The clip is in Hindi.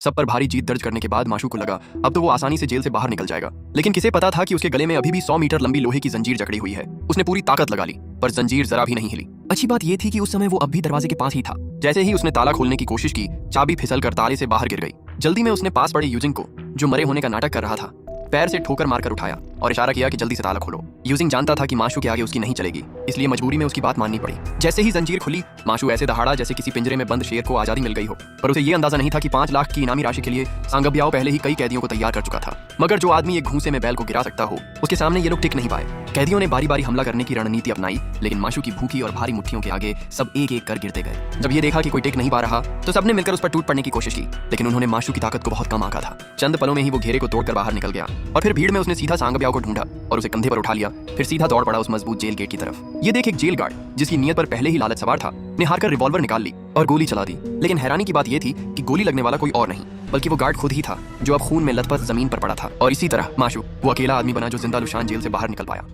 सब पर भारी जीत दर्ज करने के बाद माशू को लगा अब तो वो आसानी से जेल से बाहर निकल जाएगा। लेकिन किसे पता था कि उसके गले में अभी भी 100 मीटर लंबी लोहे की जंजीर जकड़ी हुई है। उसने पूरी ताकत लगा ली पर जंजीर जरा भी नहीं हिली। अच्छी बात यह थी कि उस समय वो अब भी दरवाजे के पास ही था। जैसे ही उसने ताला खोलने की कोशिश की, चाबी फिसल कर ताले से बाहर गिर गई। जल्दी में उसने पास पड़े यूजिंग को, जो मरे होने का नाटक कर रहा था, पैर से ठोकर मारकर उठाया और इशारा किया कि जल्दी से ताला खोलो। यूजिंग जानता था कि माशू के आगे उसकी नहीं चलेगी, इसलिए मजबूरी में उसकी बात माननी पड़ी। जैसे ही जंजीर खुली, माशू ऐसे दहाड़ा जैसे किसी पिंजरे में बंद शेर को आजादी मिल गई हो। पर उसे ये अंदाजा नहीं था कि 5 लाख की इनामी राशि के लिए सांगब्याओ पहले ही कई कैदियों को तैयार कर चुका था। मगर जो आदमी एक घूंसे में बैल को गिरा सकता हो, उसके सामने ये लोग टिक नहीं पाए। कैदियों ने बारी बारी हमला करने की रणनीति अपनाई, लेकिन माशू की भूखी और भारी मुट्ठियों के आगे सब एक एक कर गिरते गए। जब ये देखा कि कोई टिक नहीं पा रहा, तो सबने मिलकर उस पर टूट पड़ने की कोशिश की, लेकिन उन्होंने माशू की ताकत को बहुत कम आंका था। चंद पलों में ही वो घेरे को तोड़कर बाहर निकल गया और फिर भीड़ में उसने सीधा सांगब्याओ को ढूंढा और उसे कंधे पर उठा लिया। फिर सीधा दौड़ पड़ा उस मजबूत जेल गेट की तरफ। ये देख एक जेल गार्ड, जिसकी नीयत पर पहले ही लालच सवार था, ने हार कर रिवॉल्वर निकाल ली और गोली चला दी। लेकिन हैरानी की बात यह थी कि गोली लगने वाला कोई और नहीं, बल्कि वो गार्ड खुद ही था, जो अब खून में लथपथ जमीन पर पड़ा था। और इसी तरह माशू वो अकेला आदमी बना जो जिंदा लुशान जेल से बाहर निकल पाया।